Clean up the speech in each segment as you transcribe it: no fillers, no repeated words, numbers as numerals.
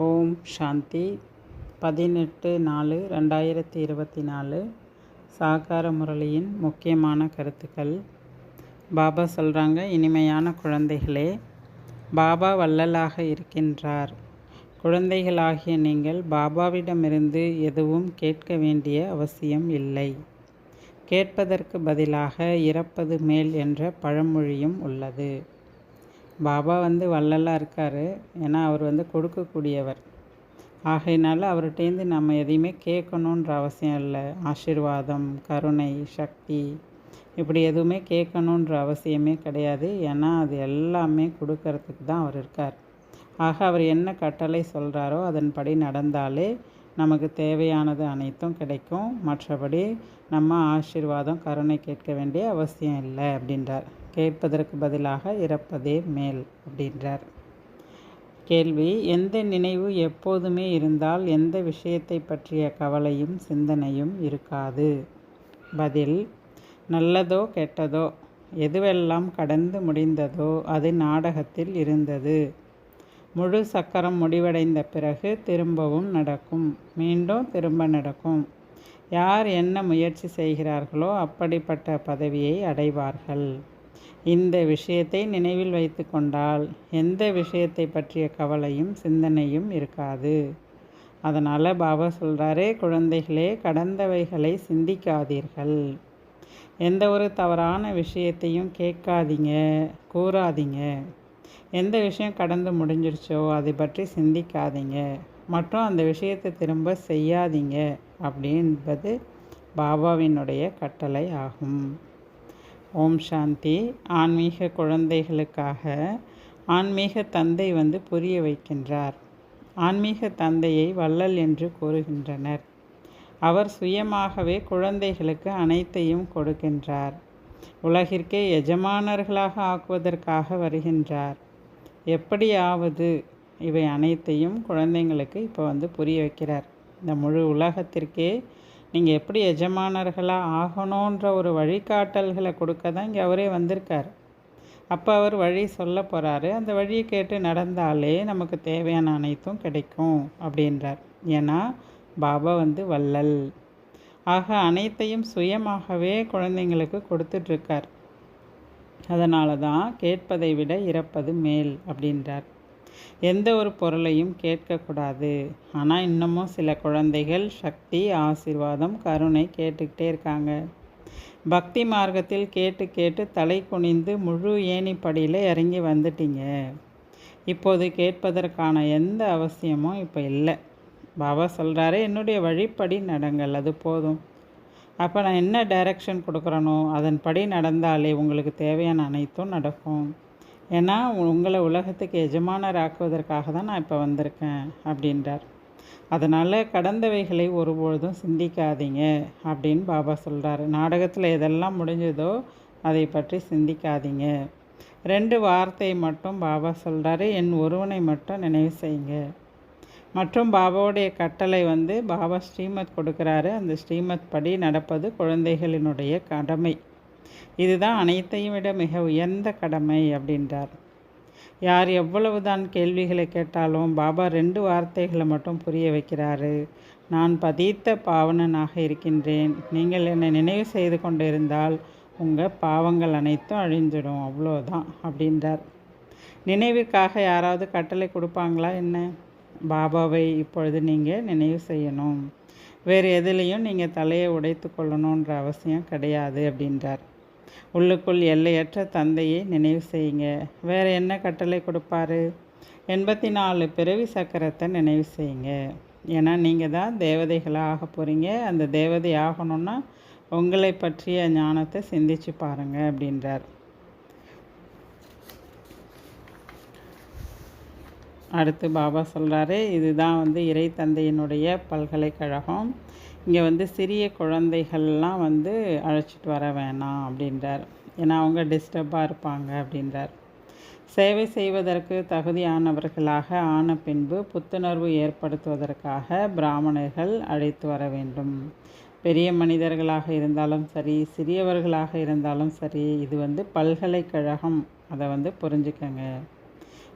ஓம் சாந்தி 18/4/2024 சாகார முரளியின் முக்கியமான கருத்துக்கள். பாபா சொல்கிறாங்க, இனிமையான குழந்தைகளே, பாபா வள்ளலாக இருக்கின்றார். குழந்தைகளாகிய நீங்கள் பாபாவிடமிருந்து எதுவும் கேட்க வேண்டிய அவசியம் இல்லை. கேட்பதற்கு பதிலாக இறப்பது மேல் என்ற பழமொழியும் உள்ளது. பாபா வள்ளலாக இருக்கார். ஏன்னா அவர் கொடுக்கக்கூடியவர். ஆகையினால அவர்கிட்டேருந்து நம்ம எதையுமே கேட்கணுன்ற அவசியம் இல்லை. ஆசீர்வாதம், கருணை, சக்தி இப்படி எதுவுமே கேட்கணுன்ற அவசியமே கிடையாது. ஏன்னா அது எல்லாமே கொடுக்கறதுக்கு தான் அவர் இருக்கார். ஆக அவர் என்ன கட்டளை சொல்கிறாரோ அதன்படி நடந்தாலே நமக்கு தேவையானது அனைத்தும் கிடைக்கும். மற்றபடி நம்ம ஆசீர்வாதம், கருணை கேட்க வேண்டிய அவசியம் இல்லை அப்படின்றார். கேட்பதற்கு பதிலாக இறப்பதே மேல் அப்படின்றார். கேள்வி: எந்த நினைவு எப்போதுமே இருந்தால் எந்த விஷயத்தை பற்றிய கவலையும் சிந்தனையும் இருக்காது? பதில்: நல்லதோ கெட்டதோ எதுவெல்லாம் கடந்து முடிந்ததோ அது நாடகத்தில் இருந்தது. முழு சக்கரம் முடிவடைந்த பிறகு திரும்பவும் நடக்கும், மீண்டும் திரும்ப நடக்கும். யார் என்ன முயற்சி செய்கிறார்களோ அப்படிப்பட்ட பதவியை அடைவார்கள். இந்த விஷயத்தை நினைவில் வைத்து கொண்டால் எந்த விஷயத்தை பற்றிய கவலையும் சிந்தனையும் இருக்காது. அதனால் பாபா சொல்கிறாரே, குழந்தைகளே, கடந்தவைகளை சிந்திக்காதீர்கள். எந்த ஒரு தவறான விஷயத்தையும் கேட்காதீங்க, கூறாதீங்க. எந்த விஷயம் கடந்து முடிஞ்சிருச்சோ அதை பற்றி சிந்திக்காதீங்க மற்றும் அந்த விஷயத்தை திரும்ப செய்யாதீங்க அப்படின்பது பாபாவினுடைய கட்டளை ஆகும். ஓம் சாந்தி. ஆன்மீக குழந்தைகளுக்காக ஆன்மீக தந்தை புரிய வைக்கின்றார். ஆன்மீக தந்தையை வள்ளல் என்று கூறுகின்றனர். அவர் சுயமாகவே குழந்தைகளுக்கு அனைத்தையும் கொடுக்கின்றார். உலகிற்கே எஜமானர்களாக ஆக்குவதற்காக வருகின்றார். எப்படியாவது இவை அனைத்தையும் குழந்தைங்களுக்கு இப்போ புரிய வைக்கிறார். இந்த முழு உலகத்திற்கே நீங்கள் எப்படி எஜமானர்களாக ஆகணுன்ற ஒரு வழிகாட்டல்களை கொடுக்க தான் இங்கே அவரே வந்திருக்கார். அப்போ அவர் வழி சொல்ல போகிறாரு. அந்த வழியை கேட்டு நடந்தாலே நமக்கு தேவையான அனைத்தும் கிடைக்கும் அப்படின்றார். ஏன்னா பாபா வள்ளல். ஆக அனைத்தையும் சுயமாகவே குழந்தைங்களுக்கு கொடுத்துட்ருக்கார். அதனால தான் கேட்பதை விட இறப்பது மேல் அப்படின்றார். எந்த ஒரு பொருளையும் கேட்கக்கூடாது. ஆனால் இன்னமும் சில குழந்தைகள் சக்தி, ஆசீர்வாதம், கருணை கேட்டுக்கிட்டே இருக்காங்க. பக்தி மார்க்கத்தில் கேட்டு கேட்டு தலை குனிந்து முழு ஏணிப்படியில் இறங்கி வந்துட்டீங்க. இப்போது கேட்பதற்கான எந்த அவசியமும் இப்போ இல்லை. பாபா சொல்கிறாரு, என்னுடைய வழிப்படி நடங்கள், அது போதும். அப்போ நான் என்ன டைரக்ஷன் கொடுக்குறனோ அதன்படி நடந்தாலே உங்களுக்கு தேவையான அனைத்தும் நடக்கும். ஏன்னா உங்களை உலகத்துக்கு எஜமானர் ஆக்குவதற்காக தான் நான் இப்போ வந்திருக்கேன் அப்படின்றார். அதனால் கடந்தவைகளை ஒருபொழுதும் சிந்திக்காதீங்க அப்படின்னு பாபா சொல்கிறார். நாடகத்தில் எதெல்லாம் முடிஞ்சதோ அதை பற்றி சிந்திக்காதீங்க. 2 வார்த்தை மட்டும் பாபா சொல்கிறாரு, என் ஒருவனை மட்டும் நினைவு செய்யுங்க. மற்றும் பாபாவுடைய கட்டளை பாபா ஸ்ரீமத் கொடுக்குறாரு. அந்த ஸ்ரீமத் படி நடப்பது குழந்தைகளினுடைய கடமை. இதுதான் அனைத்தையும் விட மிக உயர்ந்த கடமை அப்படின்றார். யார் எவ்வளவுதான் கேள்விகளை கேட்டாலும் பாபா 2 வார்த்தைகளை மட்டும் புரிய வைக்கிறாரு. நான் பதீத்த பாவனனாக இருக்கின்றேன். நீங்கள் என்னை நினைவு செய்து கொண்டு இருந்தால் உங்கள் பாவங்கள் அனைத்தும் அழிஞ்சிடும், அவ்வளோதான் அப்படின்றார். நினைவுக்காக யாராவது கட்டளை கொடுப்பாங்களா என்ன? பாபாவை இப்பொழுது நீங்கள் நினைவு செய்யணும். வேறு எதுலேயும் நீங்கள் தலையை உடைத்து கொள்ளணுன்ற அவசியம் கிடையாது அப்படின்றார். உள்ளுக்குள் எல்லையற்ற தந்தையை நினைவு செய்யுங்க. வேறு என்ன கட்டளை கொடுப்பாரு? 84 பிறவி சக்கரத்தை நினைவு செய்யுங்க. ஏன்னா நீங்கள் தான் தேவதைகளாக ஆக போகிறீங்க. அந்த தேவதை ஆகணும்னா உங்களை பற்றிய ஞானத்தை சிந்திச்சு பாருங்க அப்படின்றார். அடுத்து பாபா சொல்கிறாரு, இதுதான் இறை தந்தையினுடைய பல்கலைக்கழகம். இங்கே சிறிய குழந்தைகள்லாம் அழைச்சிட்டு வர வேணாம் அப்படின்றார். ஏன்னா அவங்க டிஸ்டர்பாக இருப்பாங்க அப்படின்றார். சேவை செய்வதற்கு தகுதியானவர்களாக ஆன பின்பு புத்துணர்வு ஏற்படுத்துவதற்காக பிராமணர்கள் அழைத்து வர வேண்டும். பெரிய மனிதர்களாக இருந்தாலும் சரி, சிறியவர்களாக இருந்தாலும் சரி, இது பல்கலைக்கழகம். அதை புரிஞ்சுக்கங்க.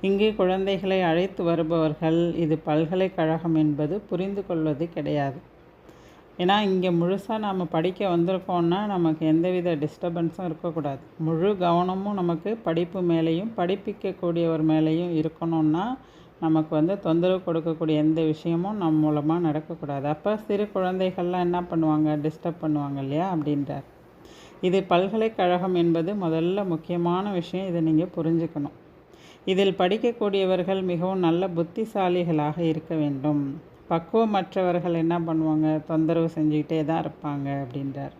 இங்கு குழந்தைகளை அழைத்து வருபவர்கள் இது பல்கலைக்கழகம் என்பது புரிந்து கொள்வது கிடையாது. ஏன்னா இங்கே முழுசாக நம்ம படிக்க வந்திருக்கோன்னா நமக்கு எந்தவித டிஸ்டர்பன்ஸும் இருக்கக்கூடாது. முழு கவனமும் நமக்கு படிப்பு மேலேயும் படிப்பிக்கக்கூடியவர் மேலேயும் இருக்கணும்னா நமக்கு தொந்தரவு கொடுக்கக்கூடிய எந்த விஷயமும் நம்ம மூலமாக நடக்கக்கூடாது. அப்போ சிறு குழந்தைகள்லாம் என்ன பண்ணுவாங்க, டிஸ்டர்ப் பண்ணுவாங்க இல்லையா அப்படின்றார். இது பல்கலைக்கழகம் என்பது முதல்ல முக்கியமான விஷயம். இதை நீங்கள் புரிஞ்சுக்கணும். இதில் படிக்கக்கூடியவர்கள் மிகவும் நல்ல புத்திசாலிகளாக இருக்க வேண்டும். பக்குவமற்றவர்கள் என்ன பண்ணுவாங்க, தொந்தரவு செஞ்சுக்கிட்டே தான் இருப்பாங்க அப்படின்றார்.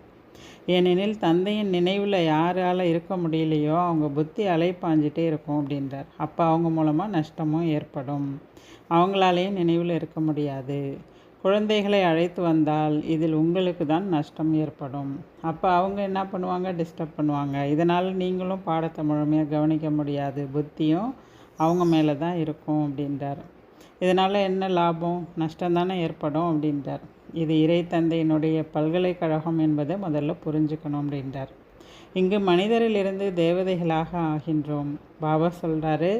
ஏனெனில் தந்தையின் நினைவில் யாரால் இருக்க முடியலையோ அவங்க புத்தி அலைப்பாஞ்சிட்டே இருக்கும் அப்படின்றார். அப்போ அவங்க மூலமாக நஷ்டமும் ஏற்படும். அவங்களாலேயும் நினைவில் இருக்க முடியாது. குழந்தைகளை அழைத்து வந்தால் இதில் உங்களுக்கு தான் நஷ்டம் ஏற்படும். அப்போ அவங்க என்ன பண்ணுவாங்க, டிஸ்டர்ப் பண்ணுவாங்க. இதனால் நீங்களும் பாடத்தை முழுமையாக கவனிக்க முடியாது. புத்தியும் அவங்க மேலே தான் இருக்கும் அப்படின்றார். இதனால் என்ன லாபம், நஷ்டம்தானே ஏற்படும் அப்படின்றார். இது இறை தந்தையினுடைய பல்கலைக்கழகம் என்பதை முதல்ல புரிஞ்சுக்கணும் அப்படின்றார். இங்கு மனிதரிலிருந்து தேவதைகளாக ஆகின்றோம். பாபா சொல்கிறாரு,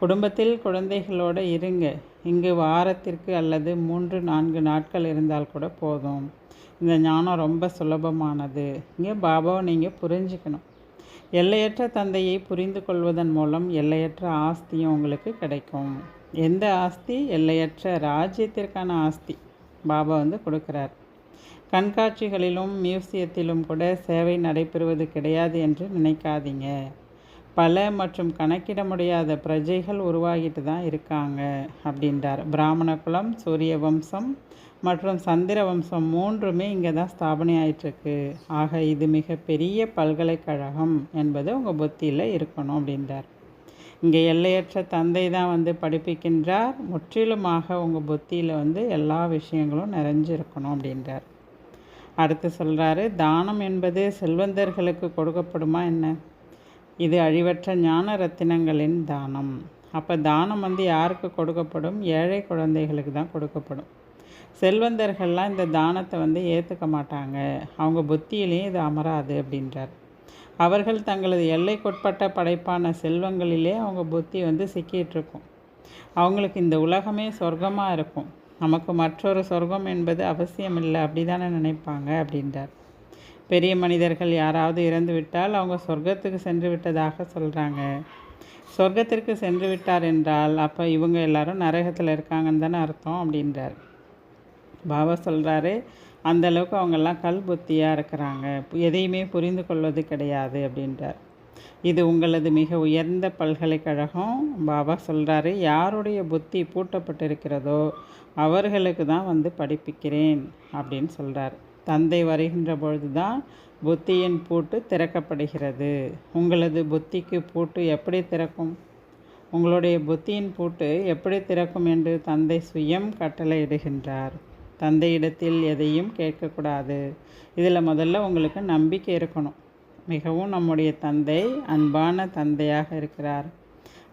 குடும்பத்தில் குழந்தைகளோடு இருங்க. இங்கு வாரத்திற்கு அல்லது 3-4 நாட்கள் இருந்தால் கூட போதும். இந்த ஞானம் ரொம்ப சுலபமானது. இங்கே பாபாவை நீங்கள் புரிஞ்சுக்கணும். எல்லையற்ற தந்தையை புரிந்து கொள்வதன் மூலம் எல்லையற்ற ஆஸ்தியும் உங்களுக்கு கிடைக்கும். எந்த ஆஸ்தி? எல்லையற்ற ராஜ்யத்திற்கான ஆஸ்தி பாபா கொடுக்குறார். கண்காட்சிகளிலும் மியூசியத்திலும் கூட சேவை நடைபெறுவது கிடையாது என்று நினைக்காதீங்க. பல மற்றும் கணக்கிட முடியாத பிரஜைகள் உருவாகிட்டு தான் இருக்காங்க அப்படின்றார். பிராமண குலம், சூரிய வம்சம் மற்றும் சந்திர வம்சம் 3மே இங்கே தான் ஸ்தாபனை ஆயிட்டுருக்கு. ஆக இது மிக பெரிய பல்கலைக்கழகம் என்பது உங்கள் புத்தியில் இருக்கணும் அப்படின்றார். இங்கே எல்லையற்ற தந்தை தான் படிப்பிக்கின்றார். முற்றிலுமாக உங்கள் புத்தியில் எல்லா விஷயங்களும் நிறைஞ்சிருக்கணும் அப்படின்றார். அடுத்து சொல்கிறாரு, தானம் என்பது செல்வந்தர்களுக்கு கொடுக்கப்படுமா என்ன? இது அழிவற்ற ஞான ரத்தினங்களின் தானம். அப்போ தானம் யாருக்கு கொடுக்கப்படும்? ஏழை குழந்தைகளுக்கு தான் கொடுக்கப்படும். செல்வந்தர்கள்லாம் இந்த தானத்தை ஏற்றுக்க மாட்டாங்க. அவங்க புத்தியிலையும் இது அமராது அப்படின்றார். அவர்கள் தங்களது எல்லைக்குட்பட்ட படைப்பான செல்வங்களிலே அவங்க புத்தி சிக்கிட்டு இருக்கும். அவங்களுக்கு இந்த உலகமே சொர்க்கமாக இருக்கும். நமக்கு மற்றொரு சொர்க்கம் என்பது அவசியம் இல்லை, அப்படி தானே நினைப்பாங்க அப்படின்றார். பெரிய மனிதர்கள் யாராவது இறந்து விட்டால் அவங்க சொர்க்கத்துக்கு சென்று விட்டதாக சொல்கிறாங்க. சொர்க்கத்திற்கு சென்று விட்டார் என்றால் அப்போ இவங்க எல்லாரும் நரகத்தில் இருக்காங்கன்னு தானே அர்த்தம் அப்படின்றார். பாபா சொல்கிறாரு, அந்தளவுக்கு அவங்கெல்லாம் கல் புத்தியாக இருக்கிறாங்க, எதையுமே புரிந்து கொள்வது கிடையாது அப்படின்றார். இது உங்களது மிக உயர்ந்த பல்கலைக்கழகம். பாபா சொல்கிறாரு, யாருடைய புத்தி பூட்டப்பட்டிருக்கிறதோ அவர்களுக்கு தான் படிப்பிக்கிறேன் அப்படின்னு சொல்கிறார். தந்தை வருகின்ற பொழுது தான் புத்தியின் பூட்டு திறக்கப்படுகிறது. உங்களது புத்திக்கு பூட்டு எப்படி திறக்கும்? உங்களுடைய புத்தியின் பூட்டு எப்படி திறக்கும் என்று தந்தை சுயம் கட்டளையிடுகின்றார். தந்தையிடத்தில் எதையும் கேட்கக்கூடாது. இதில் முதல்ல உங்களுக்கு நம்பிக்கை இருக்கணும். மிகவும் நம்முடைய தந்தை அன்பான தந்தையாக இருக்கிறார்.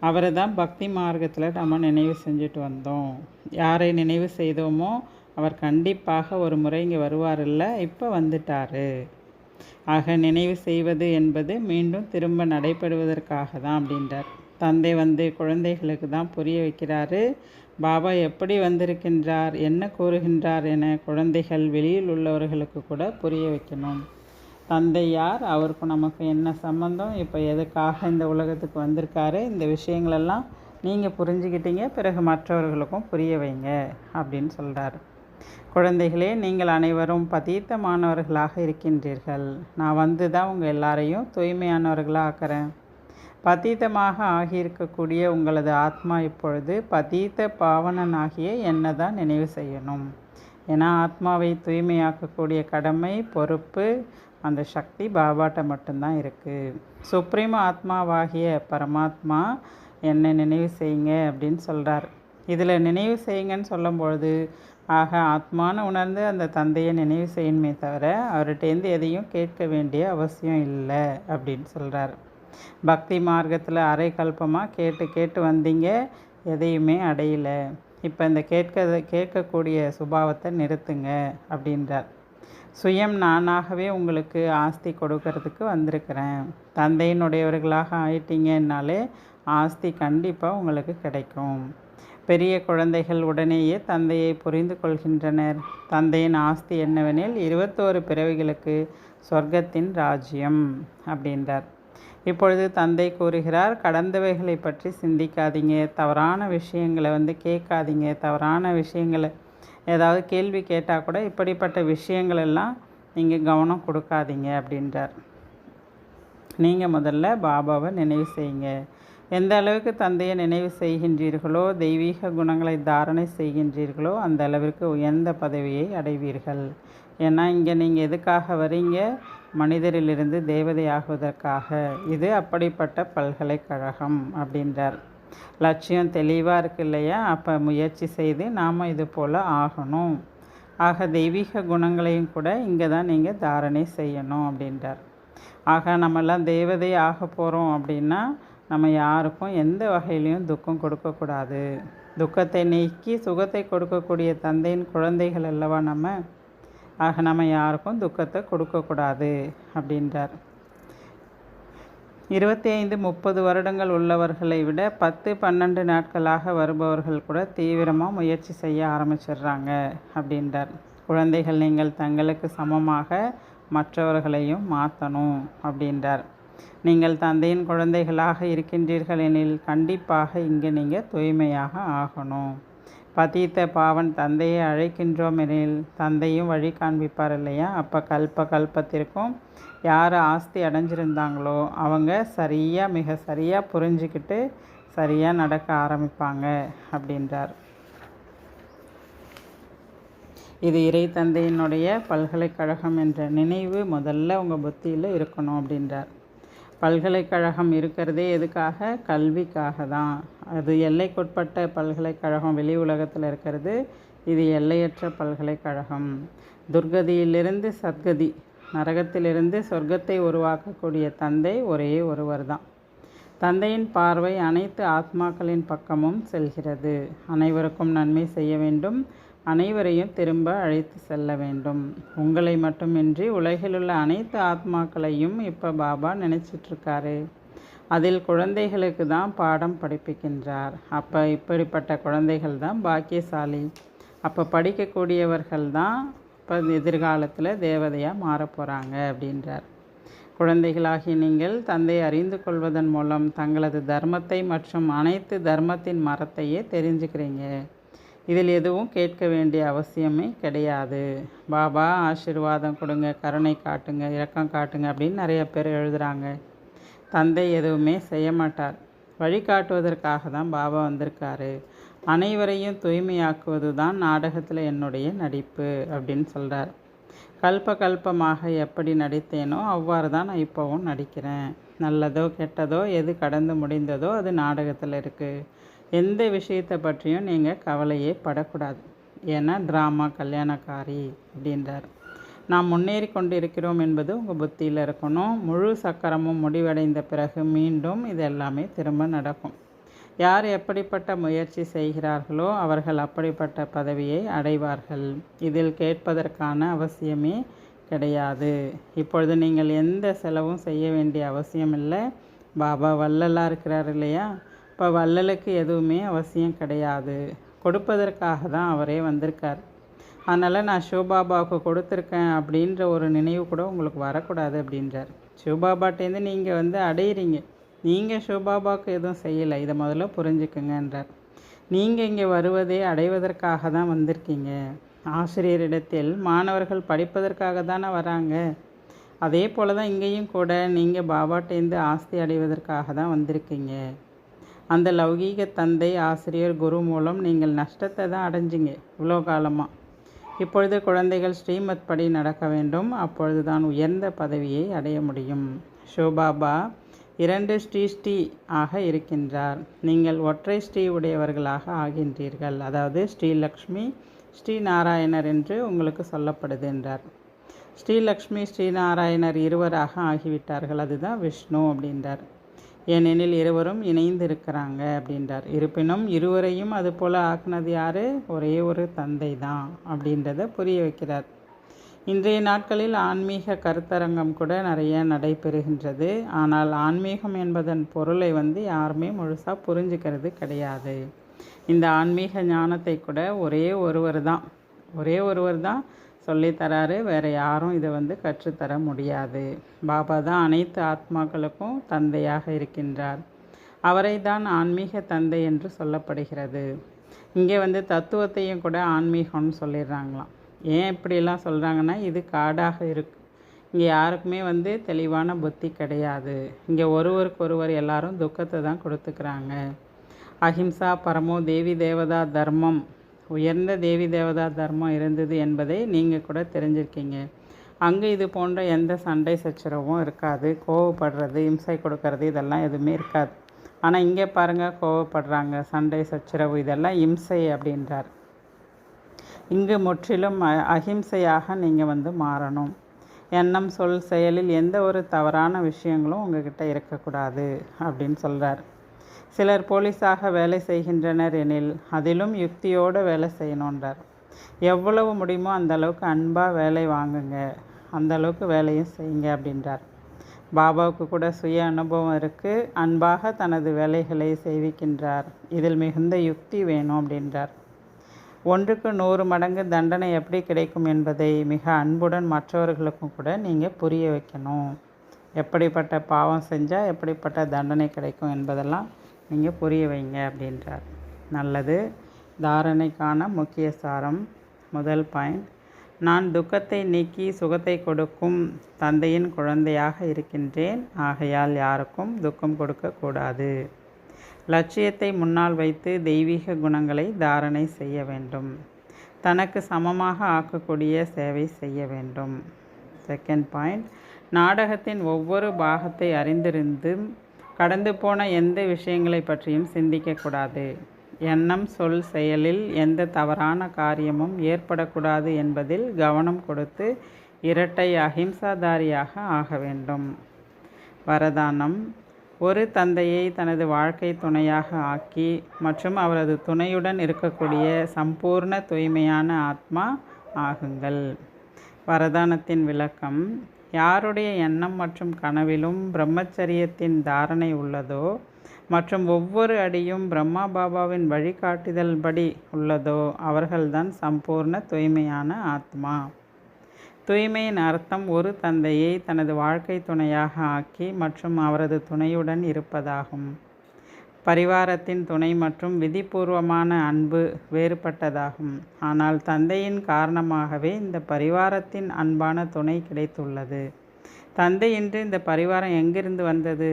அவரை தான் பக்தி மார்க்கத்தில் நம்ம நினைவு செஞ்சுட்டு வந்தோம். யாரை நினைவு செய்தோமோ அவர் கண்டிப்பாக ஒரு முறை இங்கே வருவாரில்ல, இப்போ வந்துட்டார். ஆக நினைவு செய்வது என்பது மீண்டும் திரும்ப நடைபெறுவதற்காக தான் அப்படின்றார். தந்தை குழந்தைகளுக்கு தான் புரிய வைக்கிறாரு. பாபா எப்படி வந்திருக்கின்றார், என்ன கூறுகின்றார் என குழந்தைகள் வெளியில் உள்ளவர்களுக்கு கூட புரிய வைக்கணும். தந்தை யார், அவருக்கு நமக்கு என்ன சம்பந்தம், இப்போ எதுக்காக இந்த உலகத்துக்கு வந்திருக்காரு, இந்த விஷயங்களெல்லாம் நீங்கள் புரிஞ்சுக்கிட்டீங்க, பிறகு மற்றவர்களுக்கும் புரிய வைங்க அப்படின்னு சொல்கிறார். குழந்தைகளே, நீங்கள் அனைவரும் பதீத்தமானவர்களாக இருக்கின்றீர்கள். நான் தான் உங்கள் எல்லாரையும் தூய்மையானவர்களாக ஆக்கிறேன். பதீத்தமாக ஆகியிருக்கக்கூடிய உங்களது ஆத்மா இப்பொழுது பதீத்த பாவனனாகிய என்னை தான் நினைவு செய்யணும். ஏன்னா ஆத்மாவை தூய்மையாக்கக்கூடிய கடமை, பொறுப்பு, அந்த சக்தி பாபாட்ட மட்டும்தான் இருக்குது. சுப்ரீம் ஆத்மாவாகிய பரமாத்மா என்னை நினைவு செய்யுங்க அப்படின்னு சொல்கிறார். இதில் நினைவு செய்யுங்கன்னு சொல்லும்பொழுது ஆக ஆத்மான்னு உணர்ந்து அந்த தந்தையை நினைவு செய்யணுமே தவிர அவர்கிட்டேருந்து எதையும் கேட்க வேண்டிய அவசியம் இல்லை அப்படின்னு சொல்கிறார். பக்தி மார்க்கத்தில் அரை கல்பமாக கேட்டு வந்தீங்க, எதையுமே அடையலை. இப்போ இந்த கேட்கக்கூடிய சுபாவத்தை நிறுத்துங்க அப்படின்றார். சுயம் நானாகவே உங்களுக்கு ஆஸ்தி கொடுக்கறதுக்கு வந்திருக்கிறேன். தந்தையினுடையவர்களாக ஆயிட்டீங்கன்னாலே ஆஸ்தி கண்டிப்பாக உங்களுக்கு கிடைக்கும். பெரிய குழந்தைகள் உடனேயே தந்தையை புரிந்து கொள்கின்றனர். தந்தையின் ஆஸ்தி என்னவெனில் 21 பிறவிகளுக்கு சொர்க்கத்தின் ராஜ்யம் அப்படின்றார். இப்பொழுது தந்தை கூறுகிறார், கடந்தவைகளை பற்றி சிந்திக்காதீங்க, தவறான விஷயங்களை கேட்காதீங்க, தவறான விஷயங்களை ஏதாவது கேள்வி கேட்டால் கூட இப்படிப்பட்ட விஷயங்களெல்லாம் நீங்கள் கவனம் கொடுக்காதீங்க அப்படின்றார். நீங்கள் முதல்ல பாபாவை நினைவு செய்யுங்க. எந்த அளவுக்கு தந்தையை நினைவு செய்கின்றீர்களோ, தெய்வீக குணங்களை தாரணை செய்கின்றீர்களோ, அந்த அளவிற்கு உயர்ந்த பதவியை அடைவீர்கள். ஏன்னா இங்கே நீங்கள் எதுக்காக வரீங்க? மனிதரிலிருந்து தேவதை ஆகுவதற்காக. இது அப்படிப்பட்ட பல்கலைக்கழகம் அப்படின்றார். லட்சியம் தெளிவாக இருக்கு இல்லையா? அப்போ முயற்சி செய்து நாம் இது போல் ஆகணும். ஆக தெய்வீக குணங்களையும் கூட இங்கே தான் நீங்கள் தாரணை செய்யணும் அப்படின்றார். ஆக நம்மெல்லாம் தேவதை ஆக போகிறோம் அப்படின்னா நம்ம யாருக்கும் எந்த வகையிலையும் துக்கம் கொடுக்கக்கூடாது. துக்கத்தை நீக்கி சுகத்தை கொடுக்கக்கூடிய தந்தையின் குழந்தைகள் அல்லவா நம்ம. ஆக நம்ம யாருக்கும் துக்கத்தை கொடுக்கக்கூடாது அப்படின்றார். 25-30 வருடங்கள் உள்ளவர்களை விட 10-12 நாட்களாக வருபவர்கள் கூட தீவிரமாக முயற்சி செய்ய ஆரம்பிச்சிடுறாங்க அப்படின்றார். குழந்தைகள், நீங்கள் தங்களுக்கு சமமாக மற்றவர்களையும் மாற்றணும் அப்படின்றார். நீங்கள் தந்தையின் குழந்தைகளாக இருக்கின்றீர்கள் எனில் கண்டிப்பாக இங்கே நீங்கள் தூய்மையாக ஆகணும். பதீத்த பாவன் தந்தையை அழைக்கின்றோம் எனில் தந்தையும் வழி காண்பிப்பார் இல்லையா? அப்போ கல்பத்திற்கும் யார் ஆஸ்தி அடைஞ்சிருந்தாங்களோ அவங்க மிக சரியாக புரிஞ்சுக்கிட்டு சரியாக நடக்க ஆரம்பிப்பாங்க அப்படின்றார். இது இறை தந்தையினுடைய பல்கலைக்கழகம் என்ற நினைவு முதல்ல உங்கள் புத்தியில் இருக்கணும் அப்படின்றார். பல்கலைக்கழகம் இருக்கிறதே எதுக்காக? கல்விக்காக தான். அது எல்லைக்குட்பட்ட பல்கலைக்கழகம் வெளி உலகத்தில் இருக்கிறது. இது எல்லையற்ற பல்கலைக்கழகம். துர்கதியிலிருந்து சத்கதி, நரகத்திலிருந்து சொர்க்கத்தை உருவாக்கக்கூடிய தந்தை ஒரே ஒருவர் தான். தந்தையின் பார்வை அனைத்து ஆத்மாக்களின் பக்கமும் செல்கிறது. அனைவருக்கும் நன்மை செய்ய வேண்டும், அனைவரையும் திரும்ப அழைத்து செல்ல வேண்டும். உங்களை மட்டுமின்றி உலகிலுள்ள அனைத்து ஆத்மாக்களையும் இப்போ பாபா நினச்சிட்ருக்காரு. அதில் குழந்தைகளுக்கு தான் பாடம் படிப்பிக்கின்றார். அப்போ இப்படிப்பட்ட குழந்தைகள் தான் பாக்கியசாலி. அப்போ படிக்கக்கூடியவர்கள் தான் இப்போ எதிர்காலத்தில் தேவதையாக மாறப்போகிறாங்க அப்படின்றார். குழந்தைகளாகி நீங்கள் தந்தையை அறிந்து கொள்வதன் மூலம் தங்களது தர்மத்தை மற்றும் அனைத்து தர்மத்தின் மரத்தையே தெரிஞ்சுக்கிறீங்க. இதில் எதுவும் கேட்க வேண்டிய அவசியமே கிடையாது. பாபா ஆசீர்வாதம் கொடுங்க, கருணை காட்டுங்க, இரக்கம் காட்டுங்க அப்படின்னு நிறைய பேர் எழுதுகிறாங்க. தந்தை எதுவுமே செய்ய மாட்டார். வழிகாட்டுவதற்காக தான் பாபா வந்திருக்காரு. அனைவரையும் தூய்மையாக்குவது தான் நாடகத்தில் என்னுடைய நடிப்பு அப்படின்னு சொல்கிறார். கல்பமாக எப்படி நடித்தேனோ அவ்வாறு தான் நான் இப்போவும் நடிக்கிறேன். நல்லதோ கெட்டதோ எது கடந்து முடிந்ததோ அது நாடகத்தில் இருக்குது. எந்த விஷயத்தை பற்றியும் நீங்கள் கவலையே படக்கூடாது. ஏன்னா ட்ராமா கல்யாணக்காரி அப்படின்றார். நாம் முன்னேறி கொண்டு இருக்கிறோம் என்பது உங்கள் புத்தியில் இருக்கணும். முழு சக்கரமும் முடிவடைந்த பிறகு மீண்டும் இது எல்லாமே திரும்ப நடக்கும். யார் எப்படிப்பட்ட முயற்சி செய்கிறார்களோ அவர்கள் அப்படிப்பட்ட பதவியை அடைவார்கள். இதில் கேட்பதற்கான அவசியமே கிடையாது. இப்பொழுது நீங்கள் எந்த செலவும் செய்ய வேண்டிய அவசியம் இல்லை. பாபா வள்ளலாக இருக்கிறார் இல்லையா? இப்போ வள்ளலுக்கு எதுவுமே அவசியம் கிடையாது. கொடுப்பதற்காக தான் அவரே வந்திருக்கார். அதனால் நான் சிவபாபாவுக்கு கொடுத்துருக்கேன் அப்படின்ற ஒரு நினைவு கூட உங்களுக்கு வரக்கூடாது அப்படின்றார். சிவபாபாட்டேருந்து நீங்கள் அடையிறீங்க. நீங்கள் சிவபாபாவுக்கு எதுவும் செய்யலை, இதை முதல்ல புரிஞ்சுக்குங்கன்றார். நீங்கள் இங்கே வருவதே அடைவதற்காக தான் வந்திருக்கீங்க. ஆசிரியரிடத்தில் மாணவர்கள் படிப்பதற்காக தானே வராங்க. அதே போல் தான் இங்கேயும் கூட நீங்கள் பாபாட்டேருந்து ஆஸ்தி அடைவதற்காக தான் வந்திருக்கீங்க. அந்த லௌகீக தந்தை, ஆசிரியர், குரு மூலம் நீங்கள் நஷ்டத்தை தான் அடைஞ்சிங்க இவ்வளோ காலமாக. இப்பொழுது குழந்தைகள் ஸ்ரீமத் படி நடக்க வேண்டும். அப்பொழுது தான் உயர்ந்த பதவியை அடைய முடியும். சிவபாபா 2 ஸ்ரீ ஆக இருக்கின்றார். நீங்கள் ஒற்றை ஸ்ரீ உடையவர்களாக ஆகின்றீர்கள். அதாவது ஸ்ரீலக்ஷ்மி, ஸ்ரீ நாராயணர் என்று உங்களுக்கு சொல்லப்படுது என்றார். ஸ்ரீலக்ஷ்மி, ஸ்ரீ நாராயணர் இருவராக ஆகிவிட்டார்கள். அதுதான் விஷ்ணு அப்படின்றார். ஏனெனில் இருவரும் இணைந்து இருக்கிறாங்க அப்படின்றார். இருப்பினும் இருவரையும் அது போல் ஆக்குனது யார்? ஒரே ஒரு தந்தை தான் அப்படின்றத புரிய வைக்கிறார். இன்றைய நாட்களில் ஆன்மீக கருத்தரங்கம் கூட நிறைய நடைபெறுகின்றது. ஆனால் ஆன்மீகம் என்பதன் பொருளை யாருமே முழுசாக புரிஞ்சுக்கிறது கிடையாது. இந்த ஆன்மீக ஞானத்தை கூட ஒரே ஒருவர் தான் சொல்லித்தராரு. வேறு யாரும் இதை கற்றுத்தர முடியாது. பாபா தான் அனைத்து ஆத்மாக்களுக்கும் தந்தையாக இருக்கின்றார். அவரை தான் ஆன்மீக தந்தை என்று சொல்லப்படுகிறது. இங்கே தத்துவத்தையும் கூட ஆன்மீகம்னு சொல்லிடுறாங்களாம். ஏன் இப்படிலாம் சொல்கிறாங்கன்னா, இது காடாக இருக்கு. இங்கே யாருக்குமே தெளிவான புத்தி கிடையாது. இங்கே ஒருவருக்கொருவர் எல்லாரும் துக்கத்தை தான் கொடுத்துக்கிறாங்க. அஹிம்சா பரமோ தேவி தேவதா தர்மம், உயர்ந்த தேவி தேவதா தர்மம் இருந்தது என்பதை நீங்கள் கூட தெரிஞ்சிருக்கீங்க. அங்கே இது போன்ற எந்த சண்டை சச்சரவும் இருக்காது. கோவப்படுறது, இம்சை கொடுக்கறது இதெல்லாம் எதுவுமே இருக்காது. ஆனால் இங்கே பாருங்கள், கோவப்படுறாங்க, சண்டை சச்சரவு, இதெல்லாம் இம்சை அப்படின்றார். இங்கு முற்றிலும் அஹிம்சையாக நீங்கள் மாறணும். எண்ணம், சொல், செயலில் எந்த ஒரு தவறான விஷயங்களும் உங்ககிட்ட இருக்கக்கூடாது அப்படின்னு சொல்கிறார். சிலர் போலீஸாக வேலை செய்கின்றனர் எனில் அதிலும் யுக்தியோடு வேலை செய்யணுன்றார். எவ்வளவு முடியுமோ அந்தளவுக்கு அன்பாக வேலை வாங்குங்க, அந்தளவுக்கு வேலையும் செய்யுங்க அப்படின்றார். பாபாவுக்கு கூட சுய அனுபவம் இருக்குது. அன்பாக தனது வேலைகளை செய்விக்கின்றார். இதில் மிகுந்த யுக்தி வேணும் அப்படின்றார். 1க்கு 100 மடங்கு தண்டனை எப்படி கிடைக்கும் என்பதை மிக அன்புடன் மற்றவர்களுக்கும் கூட நீங்கள் புரிய வைக்கணும். எப்படிப்பட்ட பாவம் செஞ்சால் எப்படிப்பட்ட தண்டனை கிடைக்கும் என்பதெல்லாம் நீங்கள் புரிய வைங்க அப்படின்றார். நல்லது. தாரணைக்கான முக்கிய சாரம். முதல் பாயிண்ட், நான் துக்கத்தை நீக்கி சுகத்தை கொடுக்கும் தந்தையின் குழந்தையாக இருக்கின்றேன். ஆகையால் யாருக்கும் துக்கம் கொடுக்கக்கூடாது. லட்சியத்தை முன்னால் வைத்து தெய்வீக குணங்களை தாரணை செய்ய வேண்டும். தனக்கு சமமாக ஆக்கக்கூடிய சேவை செய்ய வேண்டும். செகண்ட் பாயிண்ட், நாடகத்தின் ஒவ்வொரு பாகத்தை அறிந்திருந்தும் கடந்து போன எந்த விஷயங்களை பற்றியும் சிந்திக்கக்கூடாது. எண்ணம், சொல், செயலில் எந்த தவறான காரியமும் ஏற்படக்கூடாது என்பதில் கவனம் கொடுத்து இரட்டை அஹிம்சாதாரியாக ஆக வேண்டும். வரதானம், ஒரு தந்தையை தனது வாழ்க்கை துணையாக ஆக்கி மற்றும் அவரது துணையுடன் இருக்கக்கூடிய சம்பூர்ண தூய்மையான ஆத்மா ஆகுங்கள். வரதானத்தின் விளக்கம், யாருடைய எண்ணம் மற்றும் கனவிலும் பிரம்மச்சரியத்தின் தாரணை உள்ளதோ மற்றும் ஒவ்வொரு அடியும் பிரம்மா பாபாவின் வழிகாட்டுதல் படி உள்ளதோ அவர்கள்தான் சம்பூர்ண தூய்மையான ஆத்மா. தூய்மையின் அர்த்தம் ஒரு தந்தையை தனது வாழ்க்கை துணையாக ஆக்கி மற்றும் அவரது துணையுடன் இருப்பதாகும். பரிவாரத்தின் துணை மற்றும் விதிபூர்வமான அன்பு வேறுபட்டதாகும். ஆனால் தந்தையின் காரணமாகவே இந்த பரிவாரத்தின் அன்பான துணை கிடைத்துள்ளது. தந்தையின்றி இந்த பரிவாரம் எங்கிருந்து வந்தது?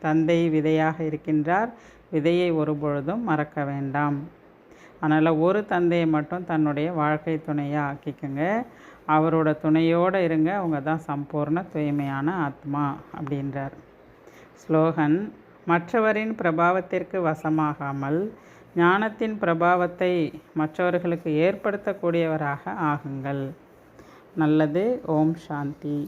தந்தை விதையாக இருக்கின்றார். விதையை ஒருபொழுதும் மறக்க வேண்டாம். அதனால் ஒரு தந்தையை மட்டும் தன்னுடைய வாழ்க்கை துணையாக ஆக்கிக்கோங்க. அவரோட துணையோடு இருங்க. அவங்க தான் சம்பூர்ண தூய்மையான ஆத்மா அப்படின்றார். ஸ்லோகன், மற்றவரின் பிரபாவத்திற்கு வசமாகாமல் ஞானத்தின் பிரபாவத்தை மற்றவர்களுக்கு ஏற்படுத்தக்கூடியவராக ஆகுங்கள். நல்லது. ஓம் சாந்தி.